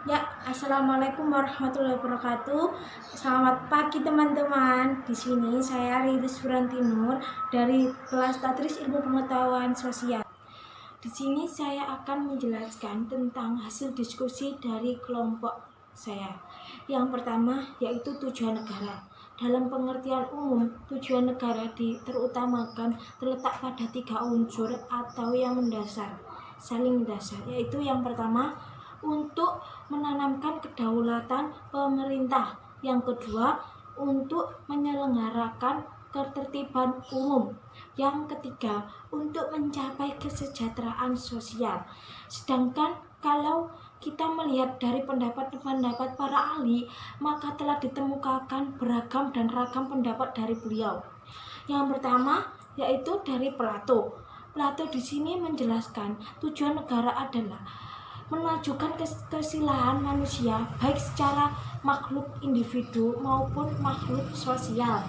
Ya, assalamualaikum warahmatullahi wabarakatuh. Selamat pagi teman-teman. Di sini saya Riris Furantinur dari kelas Tadris Ilmu Pengetahuan Sosial. Di sini saya akan menjelaskan tentang hasil diskusi dari kelompok saya. Yang pertama yaitu tujuan negara. Dalam pengertian umum, tujuan negara terutamakan terletak pada 3 unsur atau yang mendasar, saling mendasar, yaitu yang pertama untuk menanamkan kedaulatan pemerintah, yang kedua untuk menyelenggarakan ketertiban umum, yang ketiga untuk mencapai kesejahteraan sosial. Sedangkan kalau kita melihat dari pendapat-pendapat para ahli, maka telah ditemukan beragam dan ragam pendapat dari beliau. Yang pertama yaitu dari Plato. Plato di sini menjelaskan tujuan negara adalah memajukan kesilahan manusia baik secara makhluk individu maupun makhluk sosial.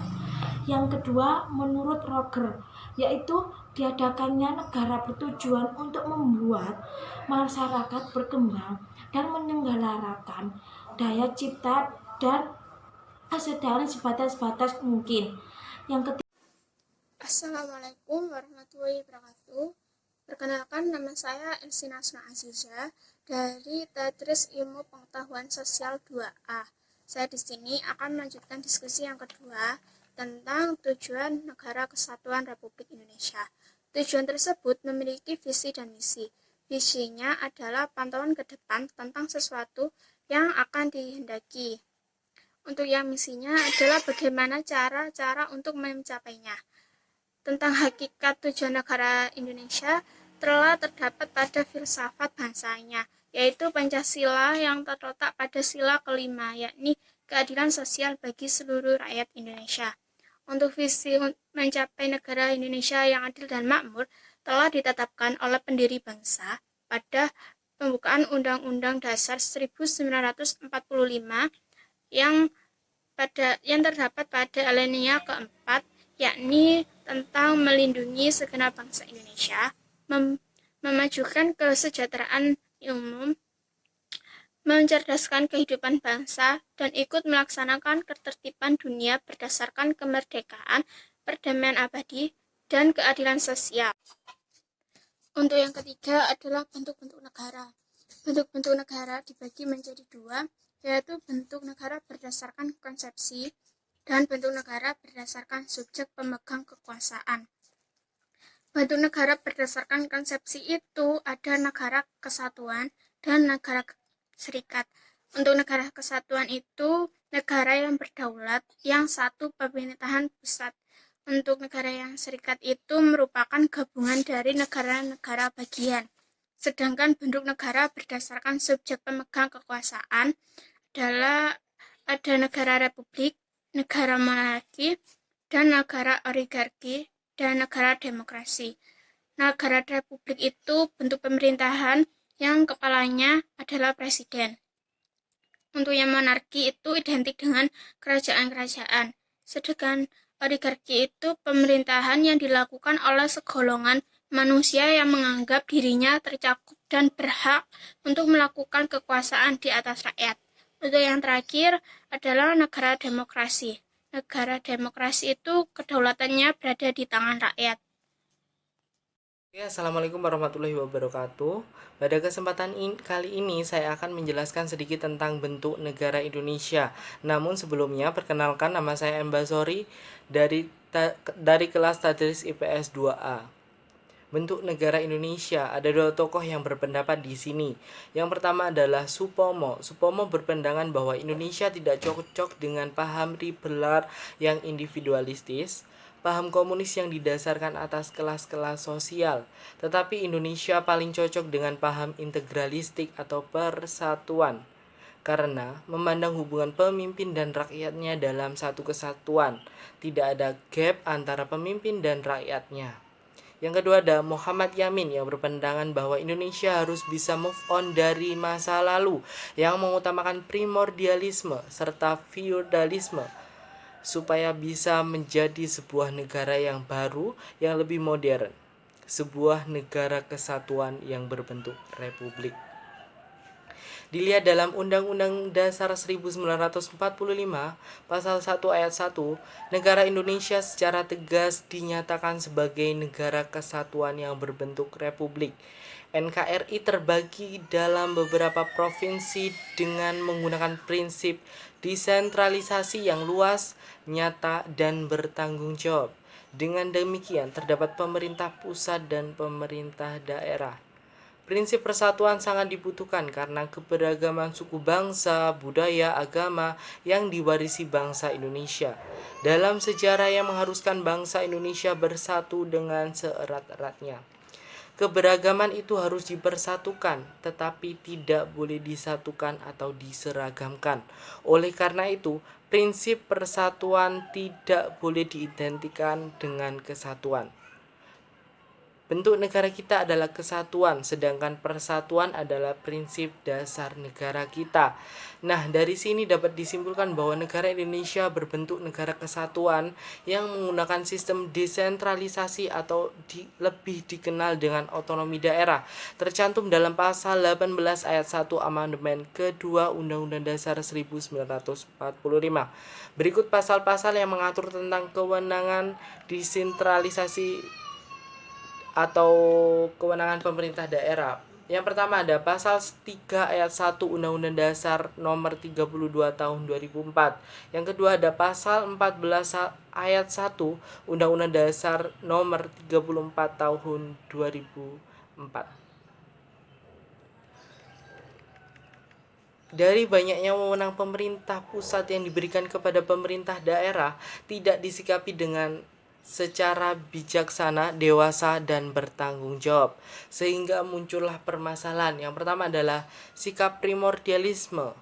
Yang kedua menurut Roger, yaitu diadakannya negara bertujuan untuk membuat masyarakat berkembang dan menyelenggarakan daya cipta dan kesadaran sebatas-batas mungkin. Yang ketiga, Assalamualaikum warahmatullahi wabarakatuh. Perkenalkan, nama saya Elsinasna Aziza dari Tadris Ilmu Pengetahuan Sosial 2A. Saya di sini akan melanjutkan diskusi yang kedua tentang tujuan Negara Kesatuan Republik Indonesia. Tujuan tersebut memiliki visi dan misi. Visinya adalah pantauan ke depan tentang sesuatu yang akan dihendaki. Untuk yang misinya adalah bagaimana cara untuk mencapainya. Tentang hakikat tujuan negara Indonesia telah terdapat pada filsafat bangsanya, yaitu Pancasila yang terletak pada sila kelima, yakni keadilan sosial bagi seluruh rakyat Indonesia. Untuk visi mencapai negara Indonesia yang adil dan makmur telah ditetapkan oleh pendiri bangsa pada pembukaan Undang-Undang Dasar 1945 yang terdapat pada alinea keempat, yakni tentang melindungi segenap bangsa Indonesia, memajukan kesejahteraan umum, mencerdaskan kehidupan bangsa, dan ikut melaksanakan ketertiban dunia berdasarkan kemerdekaan, perdamaian abadi, dan keadilan sosial. Untuk yang ketiga adalah bentuk-bentuk negara. Bentuk-bentuk negara dibagi menjadi dua, yaitu bentuk negara berdasarkan konsepsi dan bentuk negara berdasarkan subjek pemegang kekuasaan. Bentuk negara berdasarkan konsepsi itu ada negara kesatuan dan negara serikat. Untuk negara kesatuan itu negara yang berdaulat, yang satu pemerintahan pusat. Untuk negara yang serikat itu merupakan gabungan dari negara-negara bagian. Sedangkan bentuk negara berdasarkan subjek pemegang kekuasaan adalah ada negara republik, negara monarki, dan negara oligarki, dan negara demokrasi. Negara republik itu bentuk pemerintahan yang kepalanya adalah presiden. Untuk yang monarki itu identik dengan kerajaan-kerajaan. Sedangkan oligarki itu pemerintahan yang dilakukan oleh segolongan manusia yang menganggap dirinya tercakup dan berhak untuk melakukan kekuasaan di atas rakyat. Untuk yang terakhir adalah negara demokrasi. Negara demokrasi itu kedaulatannya berada di tangan rakyat. Ya, Assalamualaikum warahmatullahi wabarakatuh. Pada kesempatan kali ini saya akan menjelaskan sedikit tentang bentuk negara Indonesia. Namun sebelumnya perkenalkan, nama saya Mbasori dari kelas Tadris IPS 2A. Bentuk negara Indonesia, ada dua tokoh yang berpendapat di sini. Yang pertama adalah Supomo. Supomo berpandangan bahwa Indonesia tidak cocok dengan paham liberal yang individualistis, paham komunis yang didasarkan atas kelas-kelas sosial. Tetapi Indonesia paling cocok dengan paham integralistik atau persatuan, karena memandang hubungan pemimpin dan rakyatnya dalam satu kesatuan. Tidak ada gap antara pemimpin dan rakyatnya. Yang kedua ada Muhammad Yamin yang berpandangan bahwa Indonesia harus bisa move on dari masa lalu yang mengutamakan primordialisme serta feudalisme supaya bisa menjadi sebuah negara yang baru yang lebih modern, sebuah negara kesatuan yang berbentuk republik. Dilihat dalam Undang-Undang Dasar 1945, Pasal 1 Ayat 1, negara Indonesia secara tegas dinyatakan sebagai negara kesatuan yang berbentuk republik. NKRI terbagi dalam beberapa provinsi dengan menggunakan prinsip desentralisasi yang luas, nyata, dan bertanggung jawab. Dengan demikian, terdapat pemerintah pusat dan pemerintah daerah. Prinsip persatuan sangat dibutuhkan karena keberagaman suku bangsa, budaya, agama yang diwarisi bangsa Indonesia. Dalam sejarah yang mengharuskan bangsa Indonesia bersatu dengan seerat-eratnya. Keberagaman itu harus dipersatukan, tetapi tidak boleh disatukan atau diseragamkan. Oleh karena itu, prinsip persatuan tidak boleh diidentikan dengan kesatuan. Bentuk negara kita adalah kesatuan, sedangkan persatuan adalah prinsip dasar negara kita. Nah, dari sini dapat disimpulkan bahwa negara Indonesia berbentuk negara kesatuan yang menggunakan sistem desentralisasi atau lebih dikenal dengan otonomi daerah, tercantum dalam pasal 18 ayat 1 amandemen kedua Undang-Undang Dasar 1945. Berikut pasal-pasal yang mengatur tentang kewenangan desentralisasi atau kewenangan pemerintah daerah. Yang pertama ada pasal 3 ayat 1 Undang-Undang Dasar nomor 32 tahun 2004. Yang kedua ada pasal 14 ayat 1 Undang-Undang Dasar nomor 34 tahun 2004. Dari banyaknya wewenang pemerintah pusat yang diberikan kepada pemerintah daerah tidak disikapi dengan secara bijaksana, dewasa, dan bertanggung jawab, sehingga muncullah permasalahan. Yang pertama adalah sikap primordialisme.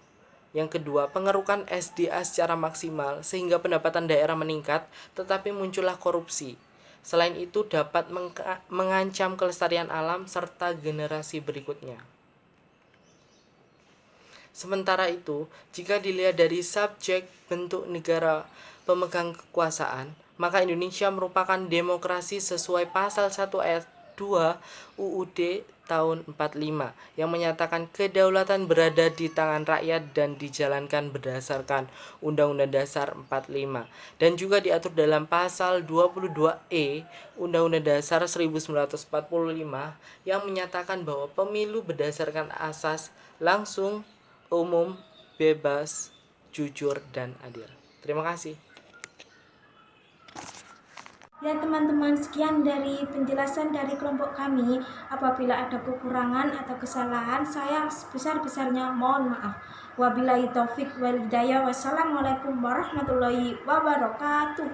Yang kedua, pengerukan SDA secara maksimal sehingga pendapatan daerah meningkat, tetapi muncullah korupsi. Selain itu dapat mengancam kelestarian alam serta generasi berikutnya. Sementara itu, jika dilihat dari subjek bentuk negara pemegang kekuasaan, maka Indonesia merupakan demokrasi sesuai pasal 1 ayat 2 UUD tahun 45 yang menyatakan kedaulatan berada di tangan rakyat dan dijalankan berdasarkan Undang-Undang Dasar 45 dan juga diatur dalam pasal 22E Undang-Undang Dasar 1945 yang menyatakan bahwa pemilu berdasarkan asas langsung, umum, bebas, jujur, dan adil. Terima kasih. Ya teman-teman, sekian dari penjelasan dari kelompok kami. Apabila ada kekurangan atau kesalahan, saya sebesar-besarnya mohon maaf. Wabillahi taufik wal hidayah. Wassalamualaikum warahmatullahi wabarakatuh.